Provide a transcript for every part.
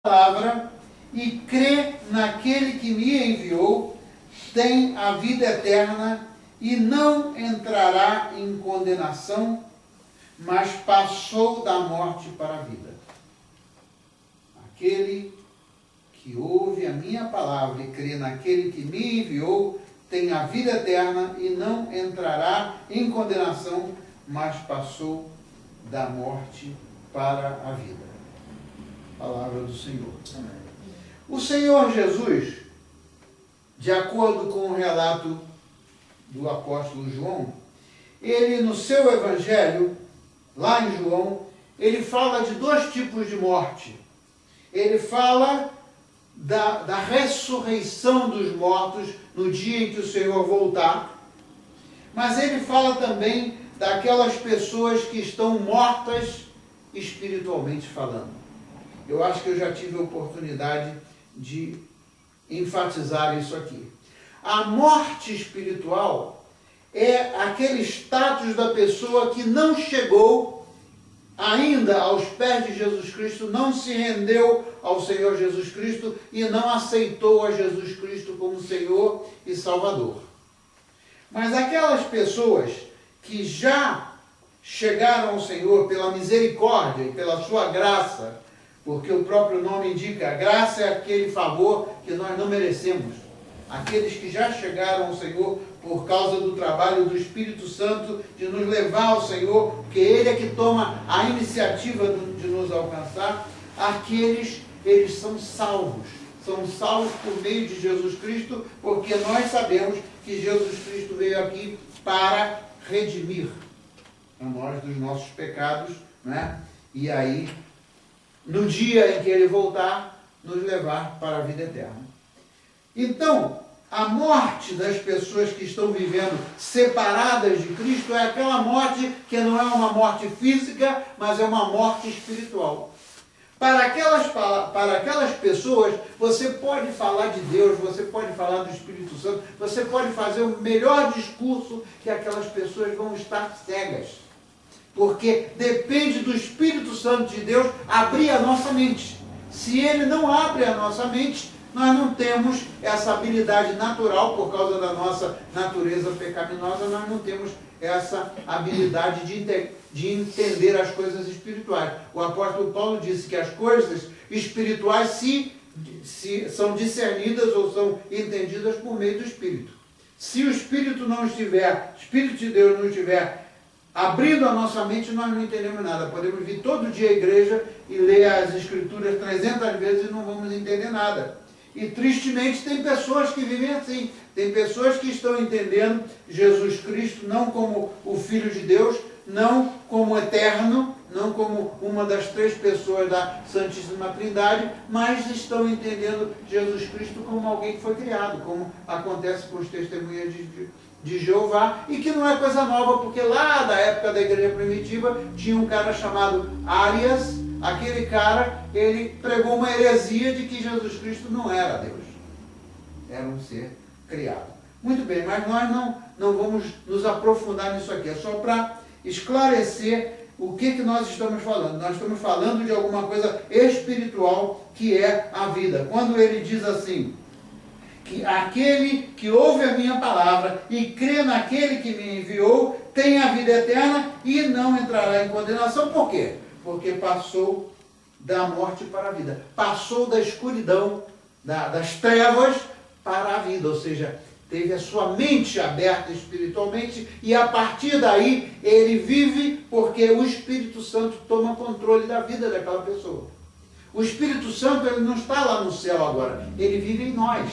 palavra e crê naquele que me enviou, tem a vida eterna e não entrará em condenação, mas passou da morte para a vida. Aquele que ouve a minha palavra e crê naquele que me enviou, tem a vida eterna e não entrará em condenação, mas passou da morte para a vida. Palavra do Senhor. Amém. O Senhor Jesus, de acordo com o relato do apóstolo João, ele no seu evangelho, lá em João, ele fala de dois tipos de morte. Ele fala da ressurreição dos mortos no dia em que o Senhor voltar, mas ele fala também daquelas pessoas que estão mortas espiritualmente falando. Eu acho que eu já tive a oportunidade de enfatizar isso aqui. A morte espiritual é aquele status da pessoa que não chegou ainda aos pés de Jesus Cristo, não se rendeu ao Senhor Jesus Cristo e não aceitou a Jesus Cristo como Senhor e Salvador. Mas aquelas pessoas que já chegaram ao Senhor pela misericórdia e pela sua graça, porque o próprio nome indica, a graça é aquele favor que nós não merecemos. Aqueles que já chegaram ao Senhor por causa do trabalho do Espírito Santo de nos levar ao Senhor, porque Ele é que toma a iniciativa de nos alcançar, eles são salvos. São salvos por meio de Jesus Cristo, porque nós sabemos que Jesus Cristo veio aqui para redimir a nós dos nossos pecados, né? E aí, no dia em que Ele voltar, nos levar para a vida eterna. Então, a morte das pessoas que estão vivendo separadas de Cristo é aquela morte que não é uma morte física, mas é uma morte espiritual. Para aquelas pessoas, você pode falar de Deus, você pode falar do Espírito Santo, você pode fazer o melhor discurso, que aquelas pessoas vão estar cegas. Porque depende do Espírito Santo de Deus abrir a nossa mente. Se Ele não abre a nossa mente, nós não temos essa habilidade natural, por causa da nossa natureza pecaminosa, nós não temos essa habilidade de entender as coisas espirituais. O apóstolo Paulo disse que as coisas espirituais são discernidas ou são entendidas por meio do Espírito. Se o Espírito de Deus não estiver abrindo a nossa mente, nós não entendemos nada. Podemos vir todo dia à igreja e ler as Escrituras 300 vezes e não vamos entender nada. E tristemente tem pessoas que vivem assim. Tem pessoas que estão entendendo Jesus Cristo não como o Filho de Deus, não como eterno, não como uma das três pessoas da Santíssima Trindade, mas estão entendendo Jesus Cristo como alguém que foi criado, como acontece com os testemunhas de Jeová, e que não é coisa nova, porque lá da época da igreja primitiva tinha um cara chamado Arias. Aquele cara, ele pregou uma heresia de que Jesus Cristo não era Deus, era um ser criado. Muito bem, mas nós não vamos nos aprofundar nisso aqui, é só para esclarecer o que nós estamos falando. Nós estamos falando de alguma coisa espiritual que é a vida. Quando ele diz assim, que aquele que ouve a minha palavra e crê naquele que me enviou, tem a vida eterna e não entrará em condenação. Por quê? Porque passou da morte para a vida. Passou da escuridão, das trevas para a vida. Ou seja, teve a sua mente aberta espiritualmente e a partir daí ele vive porque o Espírito Santo toma controle da vida daquela pessoa. O Espírito Santo, ele não está lá no céu agora, ele vive em nós.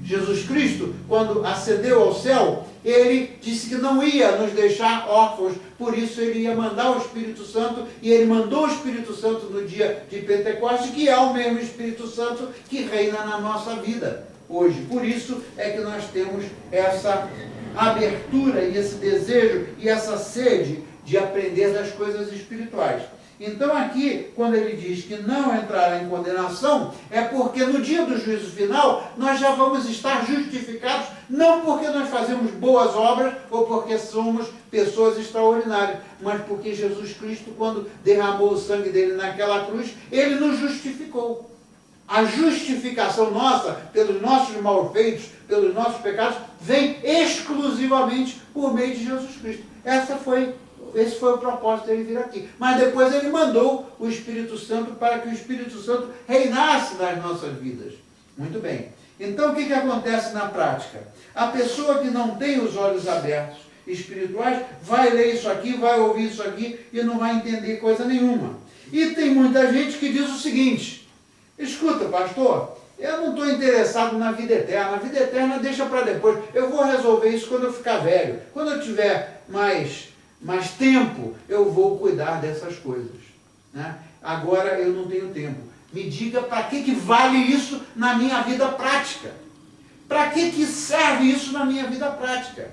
Jesus Cristo, quando ascendeu ao céu, ele disse que não ia nos deixar órfãos, por isso ele ia mandar o Espírito Santo, e ele mandou o Espírito Santo no dia de Pentecostes, que é o mesmo Espírito Santo que reina na nossa vida hoje. Por isso é que nós temos essa abertura e esse desejo e essa sede de aprender das coisas espirituais. Então aqui, quando ele diz que não entrará em condenação, é porque no dia do juízo final, nós já vamos estar justificados, não porque nós fazemos boas obras, ou porque somos pessoas extraordinárias, mas porque Jesus Cristo, quando derramou o sangue dele naquela cruz, ele nos justificou. A justificação nossa, pelos nossos malfeitos, pelos nossos pecados, vem exclusivamente por meio de Jesus Cristo. Esse foi o propósito dele vir aqui. Mas depois ele mandou o Espírito Santo para que o Espírito Santo reinasse nas nossas vidas. Muito bem. Então o que acontece na prática? A pessoa que não tem os olhos abertos espirituais vai ler isso aqui, vai ouvir isso aqui e não vai entender coisa nenhuma. E tem muita gente que diz o seguinte: escuta, pastor, eu não estou interessado na vida eterna. A vida eterna deixa para depois. Eu vou resolver isso quando eu ficar velho. Quando eu tiver mais tempo, eu vou cuidar dessas coisas. Né? Agora eu não tenho tempo. Me diga para que vale isso na minha vida prática. Para que serve isso na minha vida prática?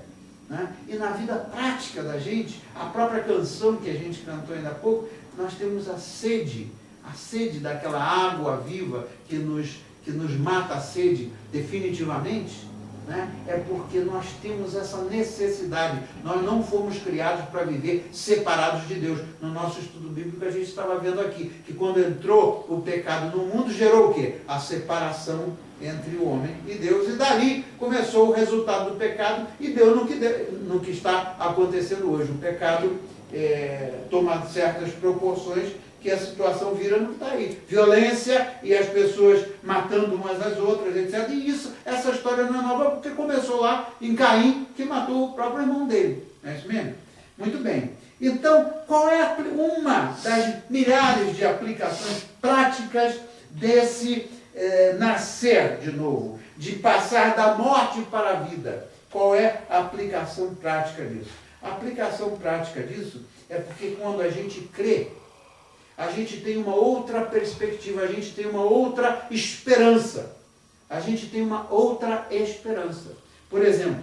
Né? E na vida prática da gente, a própria canção que a gente cantou ainda há pouco, nós temos a sede daquela água viva que nos mata a sede definitivamente, né? É porque nós temos essa necessidade. Nós não fomos criados para viver separados de Deus. No nosso estudo bíblico a gente estava vendo aqui que quando entrou o pecado no mundo, gerou o quê? A separação entre o homem e Deus, e dali começou o resultado do pecado e deu no que está acontecendo hoje. O pecado toma certas proporções que a situação vira no que está aí. Violência e as pessoas matando umas às outras, etc. E essa história não é nova porque começou lá em Caim, que matou o próprio irmão dele. Não é isso mesmo? Muito bem. Então, qual é uma das milhares de aplicações práticas desse nascer de novo, de passar da morte para a vida? Qual é a aplicação prática disso? A aplicação prática disso é porque quando a gente crê, a gente tem uma outra perspectiva, a gente tem uma outra esperança. A gente tem uma outra esperança. Por exemplo,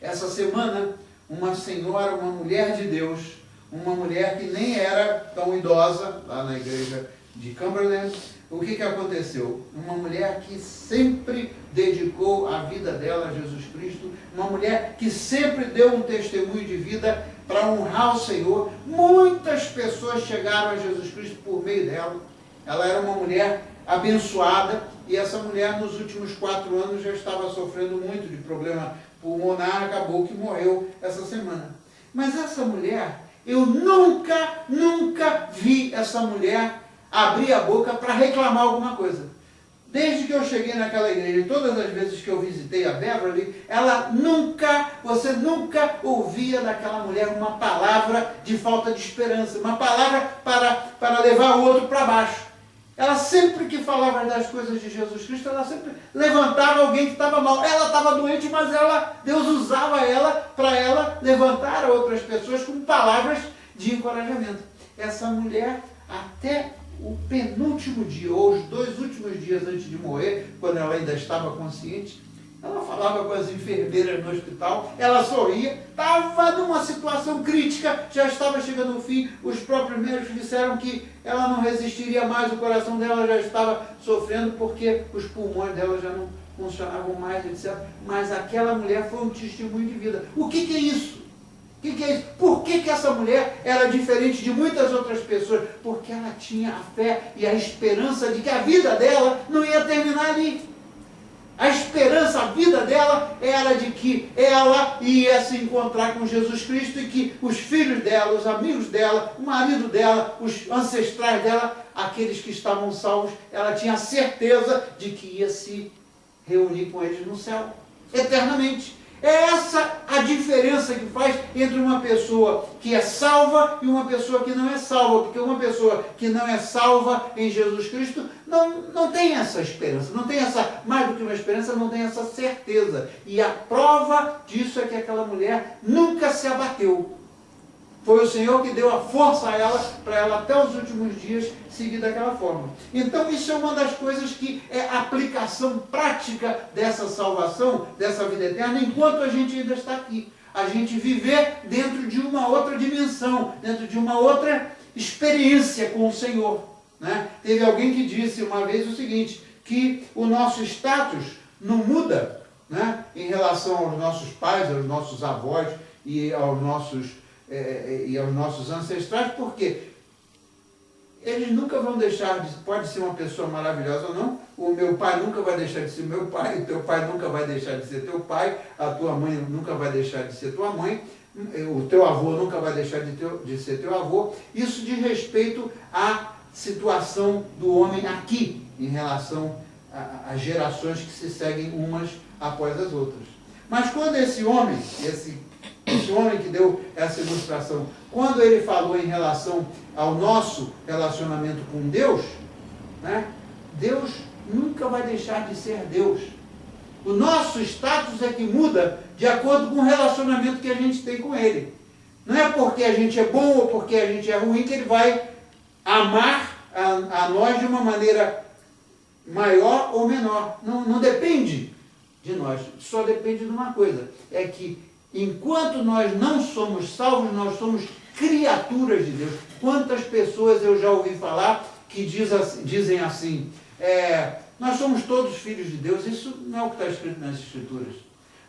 essa semana, uma senhora, uma mulher de Deus, uma mulher que nem era tão idosa, lá na igreja de Cumberland, o que aconteceu? Uma mulher que sempre dedicou a vida dela a Jesus Cristo, uma mulher que sempre deu um testemunho de vida para honrar o Senhor. Muitas pessoas chegaram a Jesus Cristo por meio dela. Ela era uma mulher abençoada e essa mulher nos últimos 4 anos já estava sofrendo muito de problema pulmonar, acabou que morreu essa semana. Mas essa mulher, eu nunca vi essa mulher abrir a boca para reclamar alguma coisa. Desde que eu cheguei naquela igreja, todas as vezes que eu visitei a Beverly, você nunca ouvia daquela mulher uma palavra de falta de esperança, uma palavra para levar o outro para baixo. Ela sempre que falava das coisas de Jesus Cristo, ela sempre levantava alguém que estava mal. Ela estava doente, mas Deus usava ela para ela levantar outras pessoas com palavras de encorajamento. Essa mulher, até o penúltimo dia, ou os 2 últimos dias antes de morrer, quando ela ainda estava consciente, ela falava com as enfermeiras no hospital, ela sorria, estava numa situação crítica, já estava chegando ao fim, os próprios médicos disseram que ela não resistiria mais, o coração dela já estava sofrendo, porque os pulmões dela já não funcionavam mais, etc. Mas aquela mulher foi um testemunho de vida. O que é isso? O que é isso? Por que essa mulher era diferente de muitas outras pessoas? Porque ela tinha a fé e a esperança de que a vida dela não ia terminar ali. A esperança, a vida dela era de que ela ia se encontrar com Jesus Cristo e que os filhos dela, os amigos dela, o marido dela, os ancestrais dela, aqueles que estavam salvos, ela tinha a certeza de que ia se reunir com eles no céu, eternamente. É essa a diferença que faz entre uma pessoa que é salva e uma pessoa que não é salva. Porque uma pessoa que não é salva em Jesus Cristo não tem essa esperança, não tem essa, mais do que uma esperança, não tem essa certeza. E a prova disso é que aquela mulher nunca se abateu. Foi o Senhor que deu a força a ela, para ela até os últimos dias seguir daquela forma. Então isso é uma das coisas que é a aplicação prática dessa salvação, dessa vida eterna, enquanto a gente ainda está aqui. A gente viver dentro de uma outra dimensão, dentro de uma outra experiência com o Senhor. Né? Teve alguém que disse uma vez o seguinte, que o nosso status não muda, né, em relação aos nossos pais, aos nossos avós e aos nossos ancestrais, porque eles nunca vão deixar de... Pode ser uma pessoa maravilhosa ou não, o meu pai nunca vai deixar de ser meu pai, o teu pai nunca vai deixar de ser teu pai, a tua mãe nunca vai deixar de ser tua mãe, o teu avô nunca vai deixar de ser teu avô. Isso diz respeito à situação do homem aqui, em relação às gerações que se seguem umas após as outras. Mas quando esse homem que deu essa ilustração, quando ele falou em relação ao nosso relacionamento com Deus, né, Deus nunca vai deixar de ser Deus. O nosso status é que muda de acordo com o relacionamento que a gente tem com Ele. Não é porque a gente é bom ou porque a gente é ruim que Ele vai amar a nós de uma maneira maior ou menor. Não depende de nós. Só depende de uma coisa. É que enquanto nós não somos salvos, nós somos criaturas de Deus. Quantas pessoas eu já ouvi falar que dizem assim, nós somos todos filhos de Deus. Isso não é o que está escrito nas Escrituras.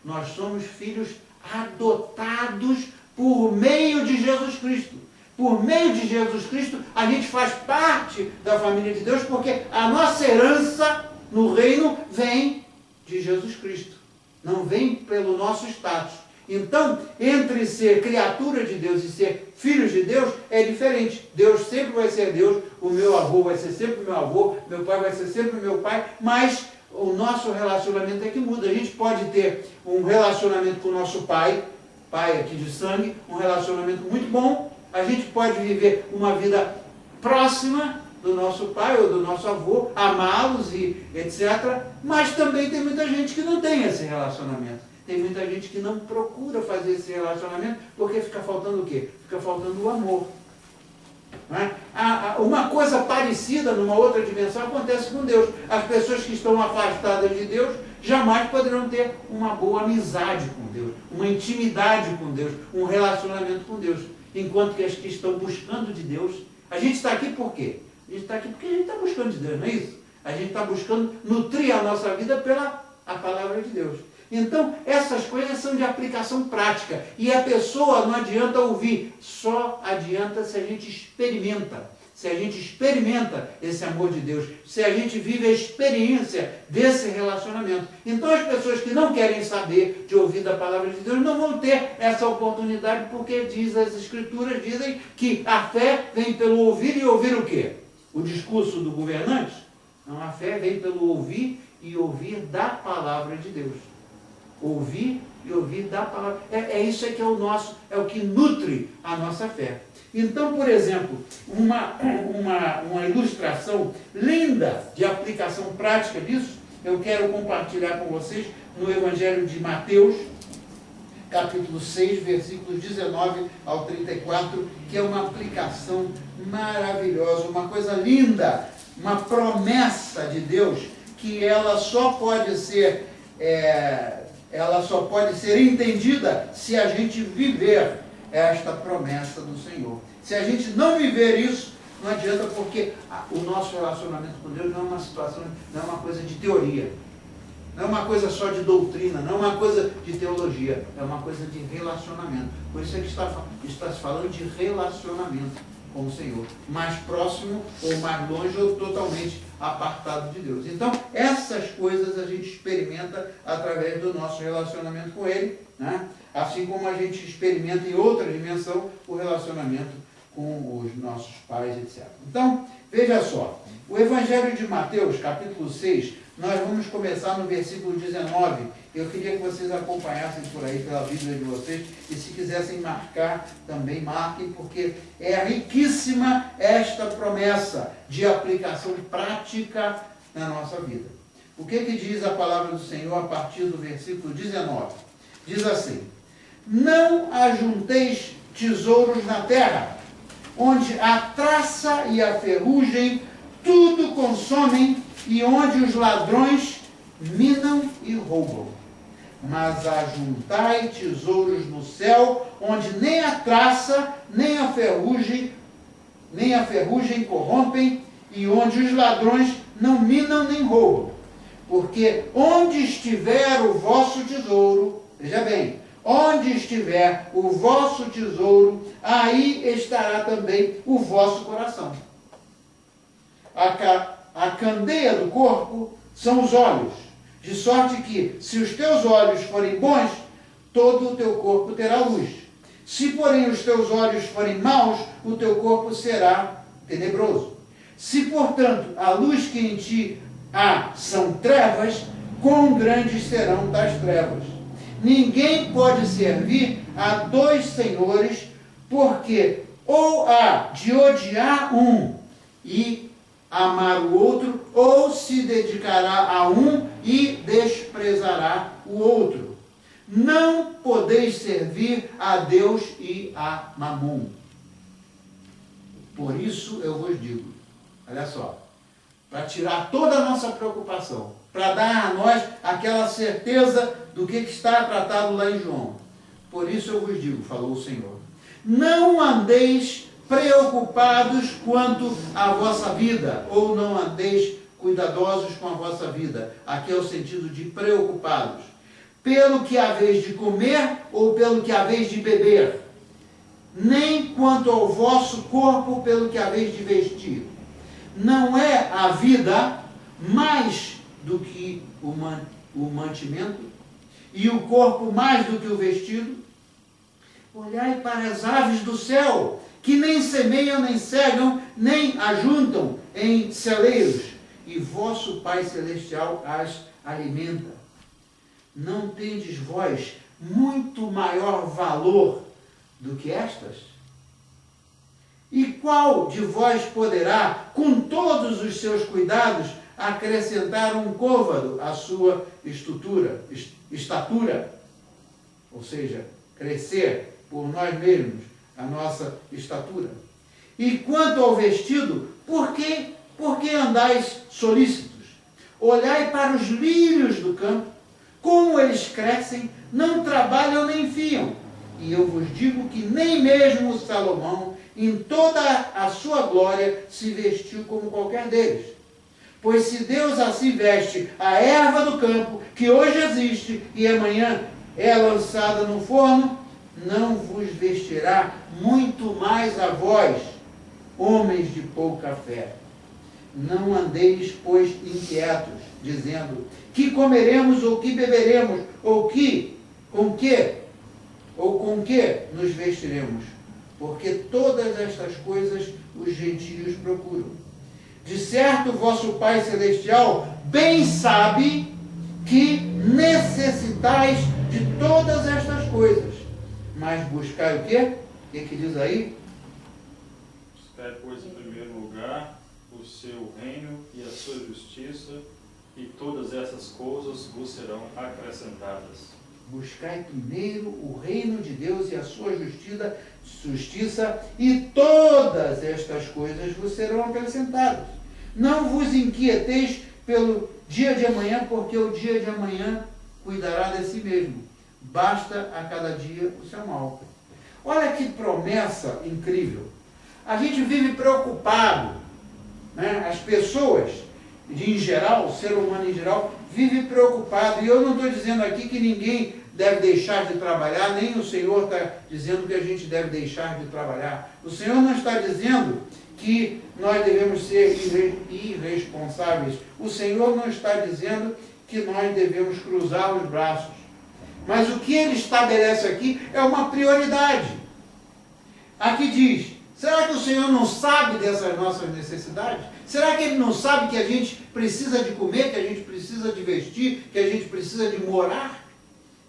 Nós somos filhos adotados por meio de Jesus Cristo. Por meio de Jesus Cristo, a gente faz parte da família de Deus, porque a nossa herança no reino vem de Jesus Cristo. Não vem pelo nosso status. Então, entre ser criatura de Deus e ser filhos de Deus, é diferente. Deus sempre vai ser Deus, o meu avô vai ser sempre meu avô, meu pai vai ser sempre meu pai, mas o nosso relacionamento é que muda. A gente pode ter um relacionamento com o nosso pai aqui de sangue, um relacionamento muito bom. A gente pode viver uma vida próxima do nosso pai ou do nosso avô, amá-los e etc. Mas também tem muita gente que não tem esse relacionamento. Tem muita gente que não procura fazer esse relacionamento porque fica faltando o quê? Fica faltando o amor. Não é? Uma coisa parecida, numa outra dimensão, acontece com Deus. As pessoas que estão afastadas de Deus jamais poderão ter uma boa amizade com Deus, uma intimidade com Deus, um relacionamento com Deus. Enquanto que as que estão buscando de Deus, a gente está aqui por quê? A gente está aqui porque a gente está buscando de Deus, não é isso? A gente está buscando nutrir a nossa vida pela palavra de Deus. Então, essas coisas são de aplicação prática. E a pessoa não adianta ouvir, só adianta se a gente experimenta. Se a gente experimenta esse amor de Deus, se a gente vive a experiência desse relacionamento. Então as pessoas que não querem saber de ouvir da palavra de Deus não vão ter essa oportunidade, porque as Escrituras dizem que a fé vem pelo ouvir, e ouvir o quê? O discurso do governante? Não, a fé vem pelo ouvir e ouvir da palavra de Deus. Ouvir e ouvir da palavra. É isso que é o nosso, é o que nutre a nossa fé. Então, por exemplo, uma ilustração linda de aplicação prática disso, eu quero compartilhar com vocês no Evangelho de Mateus, capítulo 6, versículos 19 ao 34, que é uma aplicação maravilhosa, uma coisa linda, uma promessa de Deus, que ela só pode ser entendida se a gente viver esta promessa do Senhor. Se a gente não viver isso, não adianta, porque o nosso relacionamento com Deus não é uma situação, não é uma coisa de teoria, não é uma coisa só de doutrina, não é uma coisa de teologia, é uma coisa de relacionamento. Por isso é que está se falando de relacionamento com o Senhor, mais próximo ou mais longe ou totalmente apartado de Deus. Então, essas coisas a gente experimenta através do nosso relacionamento com Ele, né? Assim como a gente experimenta em outra dimensão o relacionamento com os nossos pais, etc. Então, veja só, o Evangelho de Mateus, capítulo 6, nós vamos começar no versículo 19. Eu queria que vocês acompanhassem por aí pela Bíblia de vocês, e se quisessem marcar, também marquem, porque é riquíssima esta promessa de aplicação prática na nossa vida. O que diz a palavra do Senhor a partir do versículo 19? Diz assim: não ajunteis tesouros na terra, onde a traça e a ferrugem tudo consomem, e onde os ladrões minam e roubam. Mas ajuntai tesouros no céu, onde nem a traça, nem a ferrugem corrompem, e onde os ladrões não minam nem roubam. Porque onde estiver o vosso tesouro, veja bem, onde estiver o vosso tesouro, aí estará também o vosso coração. A candeia do corpo são os olhos, de sorte que, se os teus olhos forem bons, todo o teu corpo terá luz. Se, porém, os teus olhos forem maus, o teu corpo será tenebroso. Se, portanto, a luz que em ti há são trevas, quão grandes serão tais trevas? Ninguém pode servir a dois senhores, porque ou há de odiar um e amar o outro, ou se dedicará a um e desprezará o outro. Não podeis servir a Deus e a Mamon. Por isso eu vos digo, olha só, para tirar toda a nossa preocupação, para dar a nós aquela certeza do que está tratado lá em João. Por isso eu vos digo, falou o Senhor, não andeis preocupados quanto à vossa vida, ou não andeis cuidadosos com a vossa vida. Aqui é o sentido de preocupados. Pelo que haveis de comer, ou pelo que haveis de beber. Nem quanto ao vosso corpo, pelo que haveis de vestir. Não é a vida mais do que o mantimento, e o corpo mais do que o vestido? Olhai para as aves do céu, que nem semeiam, nem cegam, nem ajuntam em celeiros, e vosso Pai Celestial as alimenta. Não tendes vós muito maior valor do que estas? E qual de vós poderá, com todos os seus cuidados, acrescentar um côvado à sua estatura? Ou seja, crescer por nós mesmos a nossa estatura. E quanto ao vestido, por que andais solícitos? Olhai para os lírios do campo, como eles crescem, não trabalham nem fiam. E eu vos digo que nem mesmo Salomão, em toda a sua glória, se vestiu como qualquer deles. Pois se Deus assim veste a erva do campo, que hoje existe e amanhã é lançada no forno, não vos vestirá muito mais a vós, homens de pouca fé. Não andeis, pois, inquietos, dizendo, que comeremos, ou que beberemos, ou com que nos vestiremos? Porque todas estas coisas os gentios procuram. De certo, vosso Pai Celestial bem sabe que necessitais de todas estas coisas. Mas buscai o quê? O que diz aí? Buscai, pois, em primeiro lugar o seu reino e a sua justiça, e todas essas coisas vos serão acrescentadas. Buscai primeiro o reino de Deus e a sua justiça, e todas estas coisas vos serão acrescentadas. Não vos inquieteis pelo dia de amanhã, porque o dia de amanhã cuidará de si mesmo. Basta a cada dia o seu mal. Olha que promessa incrível. A gente vive preocupado, né? As pessoas, em geral, o ser humano em geral, vive preocupado. E eu não estou dizendo aqui que ninguém deve deixar de trabalhar, nem o Senhor está dizendo que a gente deve deixar de trabalhar. O Senhor não está dizendo que nós devemos ser irresponsáveis. O Senhor não está dizendo que nós devemos cruzar os braços. Mas o que ele estabelece aqui é uma prioridade. Aqui diz, será que o Senhor não sabe dessas nossas necessidades? Será que ele não sabe que a gente precisa de comer, que a gente precisa de vestir, que a gente precisa de morar?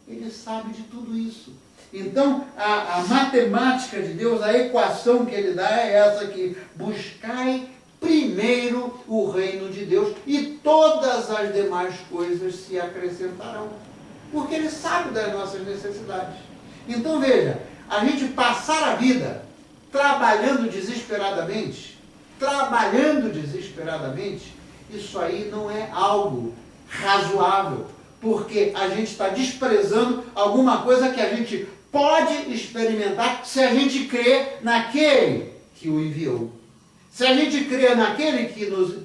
Ele sabe de tudo isso. Então, a matemática de Deus, a equação que ele dá é essa aqui. Buscai primeiro o reino de Deus e todas as demais coisas se acrescentarão. Porque ele sabe das nossas necessidades. Então, veja, a gente passar a vida trabalhando desesperadamente, isso aí não é algo razoável, porque a gente está desprezando alguma coisa que a gente pode experimentar se a gente crê naquele que o enviou. Se a gente crê naquele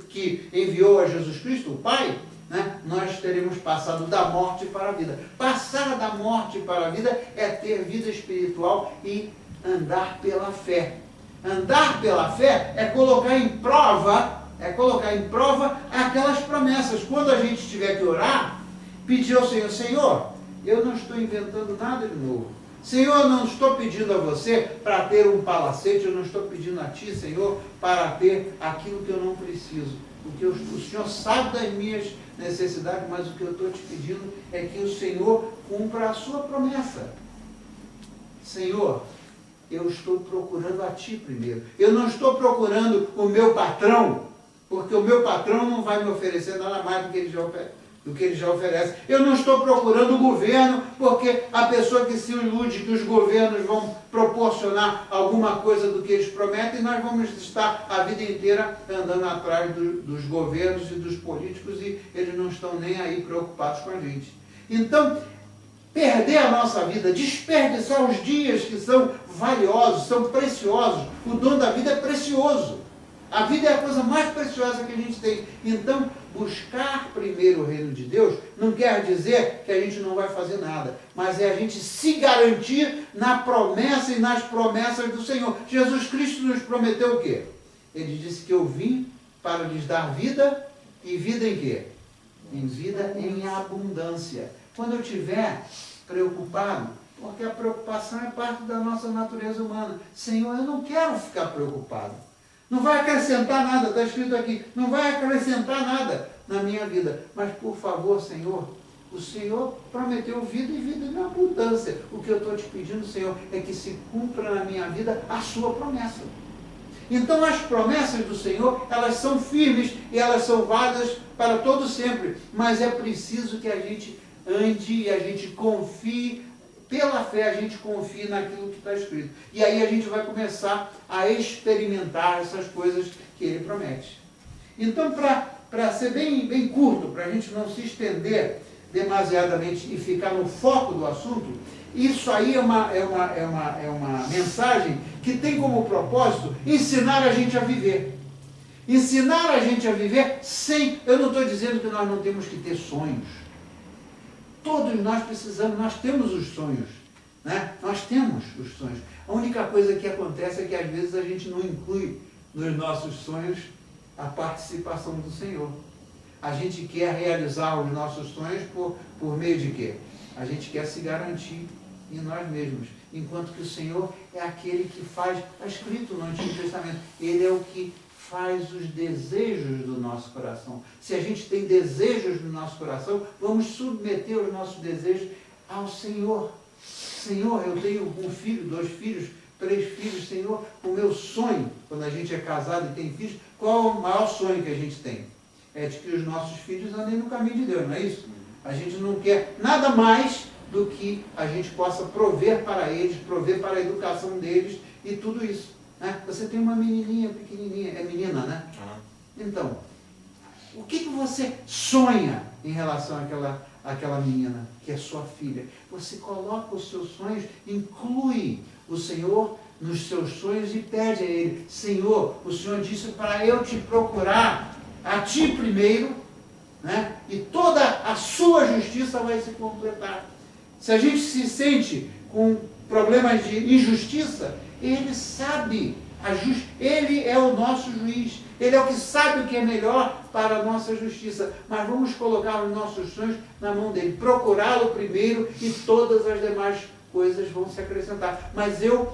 que enviou a Jesus Cristo, o Pai, né, nós teremos passado da morte para a vida. Passar da morte para a vida é ter vida espiritual e andar pela fé. Andar pela fé é colocar em prova é colocar em prova aquelas promessas. Quando a gente tiver que orar, pedir ao Senhor, Senhor, eu não estou inventando nada de novo. Senhor, eu não estou pedindo a você para ter um palacete, eu não estou pedindo a Ti, Senhor, para ter aquilo que eu não preciso. O Senhor sabe das minhas necessidades, mas o que eu estou te pedindo é que o Senhor cumpra a sua promessa. Senhor, eu estou procurando a Ti primeiro. Eu não estou procurando o meu patrão, porque o meu patrão não vai me oferecer nada mais do que ele já oferece. Eu não estou procurando o governo, porque a pessoa que se ilude que os governos vão proporcionar alguma coisa do que eles prometem, nós vamos estar a vida inteira andando atrás dos governos e dos políticos e eles não estão nem aí preocupados com a gente. Então, perder a nossa vida, desperdiçar os dias que são valiosos, são preciosos. O dom da vida é precioso. A vida é a coisa mais preciosa que a gente tem. Então, buscar primeiro o reino de Deus não quer dizer que a gente não vai fazer nada, mas é a gente se garantir na promessa e nas promessas do Senhor. Jesus Cristo nos prometeu o quê? Ele disse que eu vim para lhes dar vida, e vida em quê? Em vida em abundância. Quando eu estiver preocupado, porque a preocupação é parte da nossa natureza humana. Senhor, eu não quero ficar preocupado. Não vai acrescentar nada, está escrito aqui, não vai acrescentar nada na minha vida. Mas, por favor, Senhor, o Senhor prometeu vida e vida em abundância. O que eu estou te pedindo, Senhor, é que se cumpra na minha vida a sua promessa. Então, as promessas do Senhor, elas são firmes e elas são válidas para todo sempre. Mas é preciso que a gente ande e a gente confie. Pela fé a gente confia naquilo que está escrito. E aí a gente vai começar a experimentar essas coisas que ele promete. Então, para ser bem curto, para a gente não se estender demasiadamente e ficar no foco do assunto, isso aí é uma mensagem que tem como propósito ensinar a gente a viver. Ensinar a gente a viver sem... Eu não estou dizendo que nós não temos que ter sonhos. Todos nós precisamos, nós temos os sonhos, né? Nós temos os sonhos. A única coisa que acontece é que às vezes a gente não inclui nos nossos sonhos a participação do Senhor. A gente quer realizar os nossos sonhos por meio de quê? A gente quer se garantir em nós mesmos, enquanto que o Senhor é aquele que faz, está escrito no Antigo Testamento, Ele é o que faz os desejos do nosso coração. Se a gente tem desejos no nosso coração, vamos submeter os nossos desejos ao Senhor. Senhor, eu tenho um filho, 2 filhos, 3 filhos, Senhor, o meu sonho, quando a gente é casado e tem filhos, qual é o maior sonho que a gente tem? É de que os nossos filhos andem no caminho de Deus, não é isso? A gente não quer nada mais do que a gente possa prover para eles, prover para a educação deles e tudo isso. Você tem uma menininha pequenininha, é menina, né? Então, o que você sonha em relação àquela menina, que é sua filha? Você coloca os seus sonhos, inclui o Senhor nos seus sonhos e pede a Ele, Senhor, o Senhor disse para eu te procurar a Ti primeiro, né? E toda a sua justiça vai se completar. Se a gente se sente com problemas de injustiça, Ele sabe, Ele é o nosso juiz, Ele é o que sabe o que é melhor para a nossa justiça, mas vamos colocar os nossos sonhos na mão dEle, procurá-lo primeiro e todas as demais coisas vão se acrescentar. Mas eu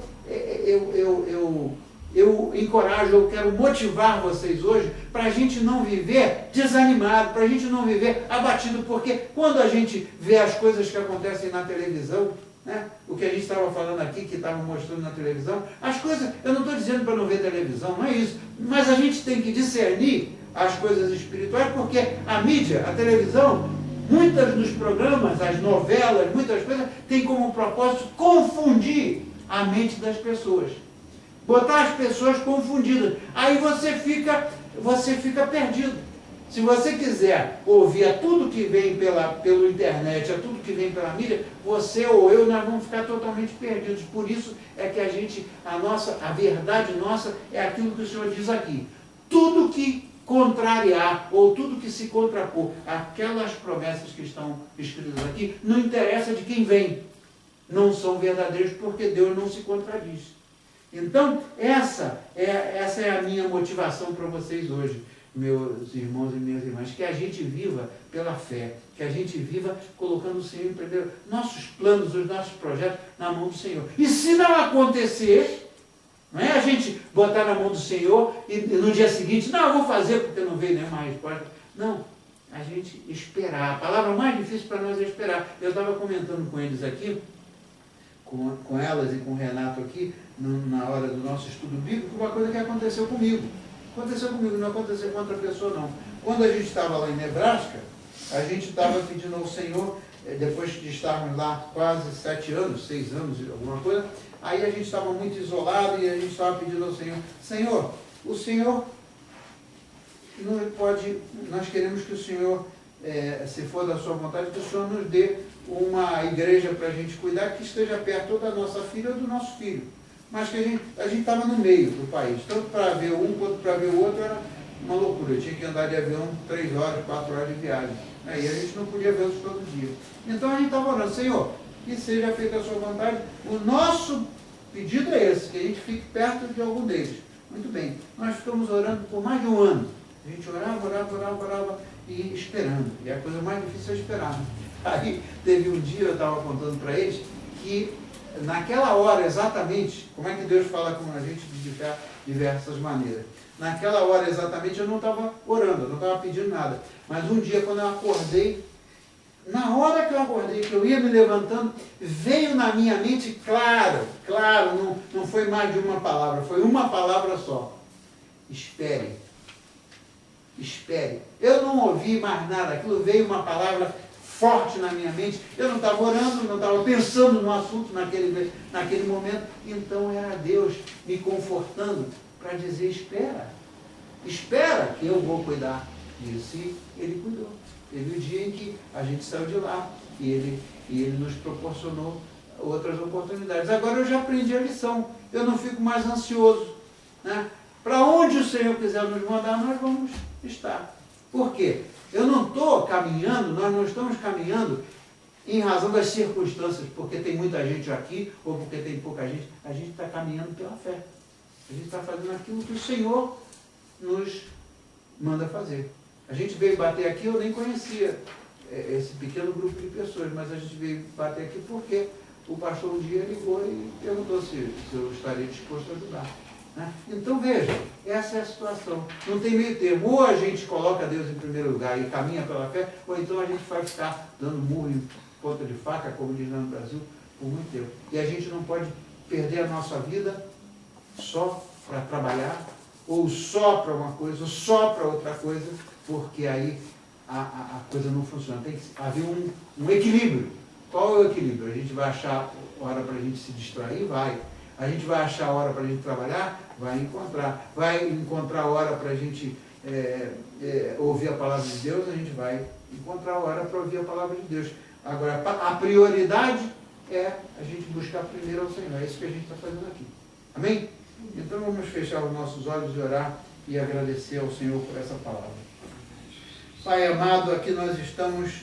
encorajo, eu quero motivar vocês hoje para a gente não viver desanimado, para a gente não viver abatido, porque quando a gente vê as coisas que acontecem na televisão, né, o que a gente estava falando aqui, que estava mostrando na televisão, as coisas, eu não estou dizendo para não ver televisão, não é isso, mas a gente tem que discernir as coisas espirituais, porque a mídia, a televisão, muitos dos programas, as novelas, muitas coisas, tem como propósito confundir a mente das pessoas. Botar as pessoas confundidas. Aí você fica perdido. Se você quiser ouvir a tudo que vem pelo internet, a tudo que vem pela mídia, você ou eu, nós vamos ficar totalmente perdidos. Por isso é que a verdade nossa é aquilo que o Senhor diz aqui. Tudo que contrariar ou tudo que se contrapor aquelas promessas que estão escritas aqui, não interessa de quem vem. Não são verdadeiros porque Deus não se contradiz. Então, essa é a minha motivação para vocês hoje. meus irmãos e minhas irmãs, que a gente viva pela fé, que a gente viva colocando o Senhor em primeiro, nossos planos, os nossos projetos na mão do Senhor. E se não acontecer, não é a gente botar na mão do Senhor e no dia seguinte, não, eu vou fazer porque não veio nenhuma resposta. Não, a gente esperar. A palavra mais difícil para nós é esperar. Eu estava comentando com eles aqui, com elas e com o Renato aqui, na hora do nosso estudo bíblico, uma coisa que aconteceu comigo. Aconteceu comigo, não aconteceu com outra pessoa, não. Quando a gente estava lá em Nebraska, a gente estava pedindo ao Senhor, depois de estarmos lá quase 7 anos, 6 anos, alguma coisa, aí a gente estava muito isolado e a gente estava pedindo ao Senhor, Senhor, o Senhor não pode, nós queremos que o Senhor, se for da sua vontade, que o Senhor nos dê uma igreja para a gente cuidar, que esteja perto ou da nossa filha ou do nosso filho. Mas que a gente estava no meio do país, tanto para ver um quanto para ver o outro era uma loucura. Eu tinha que andar de avião 3 horas, 4 horas de viagem. Aí a gente não podia vê-los todo dia. Então a gente estava orando, Senhor, que seja feita a sua vontade. O nosso pedido é esse, que a gente fique perto de algum deles. Muito bem, nós ficamos orando por mais de um ano. A gente orava e esperando. E a coisa mais difícil é esperar. Aí teve um dia, eu estava contando para eles, que naquela hora exatamente, como é que Deus fala com a gente de diversas maneiras. Naquela hora exatamente eu não estava orando, eu não estava pedindo nada. Mas um dia quando eu acordei, na hora que eu acordei, que eu ia me levantando, veio na minha mente, claro, não foi mais de uma palavra, foi uma palavra só. Espere. Espere. Eu não ouvi mais nada, aquilo veio uma palavra forte na minha mente, eu não estava orando, não estava pensando no assunto naquele momento, então era Deus me confortando para dizer, espera que eu vou cuidar disso. E Ele cuidou. Teve o dia em que a gente saiu de lá e ele nos proporcionou outras oportunidades. Agora eu já aprendi a lição, eu não fico mais ansioso, né? Para onde o Senhor quiser nos mandar, nós vamos estar. Por quê? Eu não estou caminhando, nós não estamos caminhando em razão das circunstâncias, porque tem muita gente aqui ou porque tem pouca gente. A gente está caminhando pela fé. A gente está fazendo aquilo que o Senhor nos manda fazer. A gente veio bater aqui, eu nem conhecia esse pequeno grupo de pessoas, mas a gente veio bater aqui porque o pastor um dia ligou e perguntou se eu estaria disposto a ajudar. Né? Então veja, essa é a situação. Não tem meio termo. Ou a gente coloca Deus em primeiro lugar e caminha pela fé, ou então a gente vai ficar dando murro em ponta de faca, como diz lá no Brasil, por muito tempo. E a gente não pode perder a nossa vida só para trabalhar, ou só para uma coisa, ou só para outra coisa, porque aí a coisa não funciona. Tem que haver um equilíbrio. Qual é o equilíbrio? A gente vai achar hora para a gente se distrair? Vai. A gente vai achar hora para a gente trabalhar? Vai encontrar. Vai encontrar hora para a gente ouvir a palavra de Deus? A gente vai encontrar hora para ouvir a palavra de Deus. Agora, a prioridade é a gente buscar primeiro ao Senhor. É isso que a gente está fazendo aqui. Amém? Então vamos fechar os nossos olhos e orar e agradecer ao Senhor por essa palavra. Pai amado, aqui nós estamos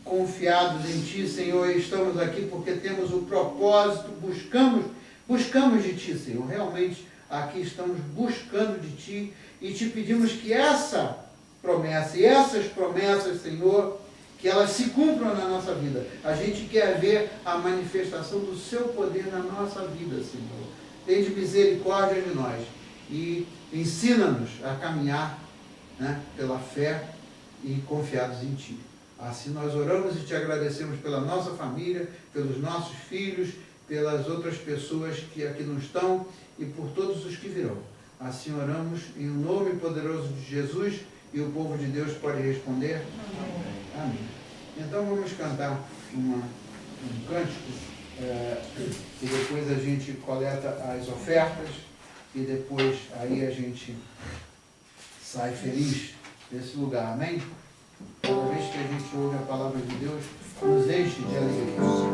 confiados em Ti, Senhor, e estamos aqui porque temos o propósito, buscamos de Ti, Senhor. Realmente aqui estamos buscando de Ti e Te pedimos que essa promessa e essas promessas, Senhor, que elas se cumpram na nossa vida. A gente quer ver a manifestação do Seu poder na nossa vida, Senhor. Tende misericórdia de nós e ensina-nos a caminhar, né, pela fé e confiados em Ti. Assim nós oramos e Te agradecemos pela nossa família, pelos nossos filhos, pelas outras pessoas que aqui não estão e por todos os que virão. Assim oramos em nome poderoso de Jesus e o povo de Deus pode responder. Amém. Amém. Então vamos cantar um cântico e depois a gente coleta as ofertas e depois aí a gente sai feliz desse lugar. Amém? Toda vez que a gente ouve a palavra de Deus, nos enche de alegria.